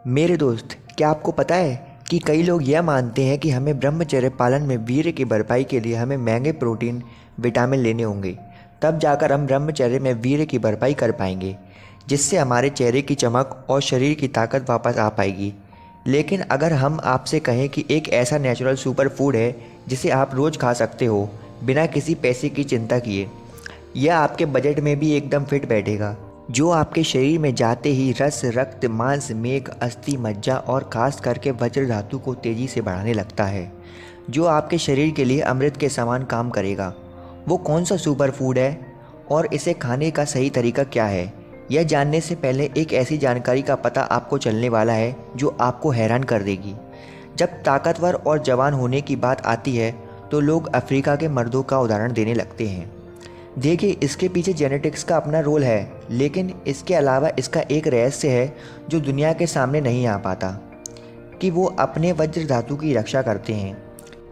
मेरे दोस्त, क्या आपको पता है कि कई लोग यह मानते हैं कि हमें ब्रह्मचर्य पालन में वीर्य की भरपाई के लिए हमें महंगे प्रोटीन विटामिन लेने होंगे, तब जाकर हम ब्रह्मचर्य में वीर्य की भरपाई कर पाएंगे, जिससे हमारे चेहरे की चमक और शरीर की ताकत वापस आ पाएगी। लेकिन अगर हम आपसे कहें कि एक ऐसा नेचुरल सुपर फूड है जिसे आप रोज़ खा सकते हो बिना किसी पैसे की चिंता किए, यह आपके बजट में भी एकदम फिट बैठेगा, जो आपके शरीर में जाते ही रस, रक्त, मांस, मेद, अस्थि, मज्जा और खास करके वज्र धातु को तेज़ी से बढ़ाने लगता है, जो आपके शरीर के लिए अमृत के समान काम करेगा। वो कौन सा सुपर फूड है और इसे खाने का सही तरीका क्या है, यह जानने से पहले एक ऐसी जानकारी का पता आपको चलने वाला है जो आपको हैरान कर देगी। जब ताकतवर और जवान होने की बात आती है तो लोग अफ्रीका के मर्दों का उदाहरण देने लगते हैं। देखिए, इसके पीछे जेनेटिक्स का अपना रोल है, लेकिन इसके अलावा इसका एक रहस्य है जो दुनिया के सामने नहीं आ पाता, कि वो अपने वज्र धातु की रक्षा करते हैं।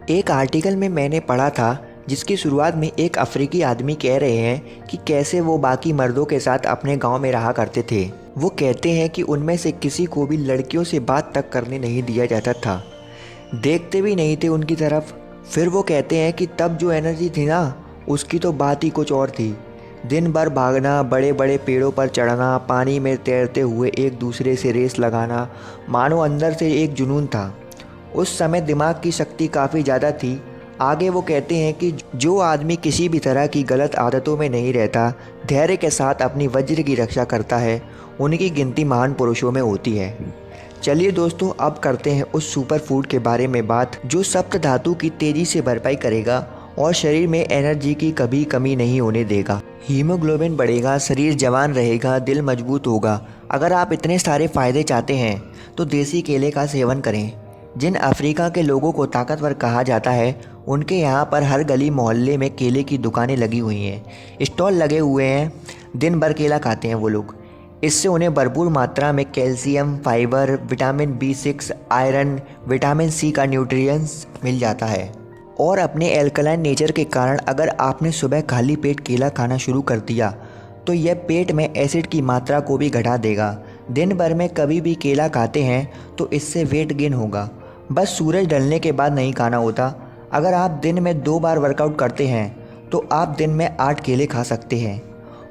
एक आर्टिकल में मैंने पढ़ा था जिसकी शुरुआत में एक अफ्रीकी आदमी कह रहे हैं कि कैसे वो बाकी मर्दों के साथ अपने गांव में रहा करते थे। वो कहते हैं कि उनमें से किसी को भी लड़कियों से बात तक करने नहीं दिया जाता था, देखते भी नहीं थे उनकी तरफ। फिर वो कहते हैं कि तब जो एनर्जी थी ना, उसकी तो बात ही कुछ और थी। दिन भर भागना, बड़े बड़े पेड़ों पर चढ़ना, पानी में तैरते हुए एक दूसरे से रेस लगाना, मानो अंदर से एक जुनून था। उस समय दिमाग की शक्ति काफ़ी ज़्यादा थी। आगे वो कहते हैं कि जो आदमी किसी भी तरह की गलत आदतों में नहीं रहता, धैर्य के साथ अपनी वज्र की रक्षा करता है, उनकी गिनती महान पुरुषों में होती है। चलिए दोस्तों, अब करते हैं उस सुपर फूड के बारे में बात जो सप्त धातु की तेज़ी से भरपाई करेगा और शरीर में एनर्जी की कभी कमी नहीं होने देगा। हीमोग्लोबिन बढ़ेगा, शरीर जवान रहेगा, दिल मजबूत होगा। अगर आप इतने सारे फ़ायदे चाहते हैं तो देसी केले का सेवन करें। जिन अफ्रीका के लोगों को ताकतवर कहा जाता है, उनके यहाँ पर हर गली मोहल्ले में केले की दुकानें लगी हुई हैं, स्टॉल लगे हुए हैं। दिन भर केला खाते हैं वो लोग। इससे उन्हें भरपूर मात्रा में calcium, fibre, vitamin B6, iron, vitamin C का न्यूट्रिएंट्स मिल जाता है। और अपने एल्कलाइन नेचर के कारण अगर आपने सुबह खाली पेट केला खाना शुरू कर दिया तो यह पेट में एसिड की मात्रा को भी घटा देगा। दिन भर में कभी भी केला खाते हैं तो इससे वेट गेन होगा। बस सूरज ढलने के बाद नहीं खाना होता। अगर आप दिन में 2 बार वर्कआउट करते हैं तो आप दिन में 8 केले खा सकते हैं।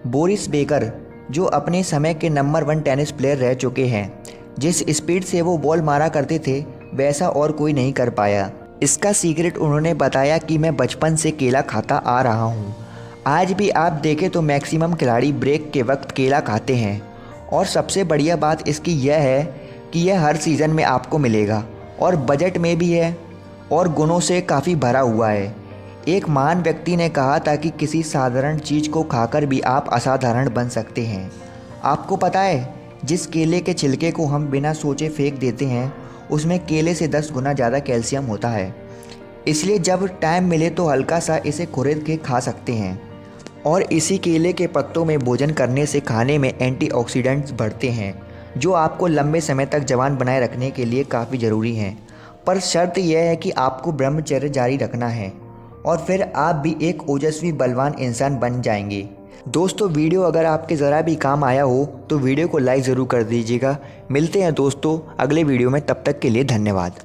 बोरिस बेकर, जो अपने समय के नंबर 1 टेनिस प्लेयर रह चुके हैं, जिस स्पीड से वो बॉल मारा करते थे वैसा और कोई नहीं कर पाया। इसका सीक्रेट उन्होंने बताया कि मैं बचपन से केला खाता आ रहा हूँ। आज भी आप देखें तो मैक्सिमम खिलाड़ी ब्रेक के वक्त केला खाते हैं। और सबसे बढ़िया बात इसकी यह है कि यह हर सीज़न में आपको मिलेगा और बजट में भी है और गुणों से काफ़ी भरा हुआ है। एक महान व्यक्ति ने कहा था कि किसी साधारण चीज़ को खाकर भी आप असाधारण बन सकते हैं। आपको पता है, जिस केले के छिलके को हम बिना सोचे फेंक देते हैं, उसमें केले से 10 गुना ज़्यादा कैल्शियम होता है। इसलिए जब टाइम मिले तो हल्का सा इसे खुरेद के खा सकते हैं। और इसी केले के पत्तों में भोजन करने से खाने में एंटीऑक्सीडेंट्स बढ़ते हैं, जो आपको लंबे समय तक जवान बनाए रखने के लिए काफ़ी ज़रूरी हैं। पर शर्त यह है कि आपको ब्रह्मचर्य जारी रखना है और फिर आप भी एक ओजस्वी बलवान इंसान बन जाएंगे। दोस्तों, वीडियो अगर आपके ज़रा भी काम आया हो तो वीडियो को लाइक ज़रूर कर दीजिएगा। मिलते हैं दोस्तों अगले वीडियो में, तब तक के लिए धन्यवाद।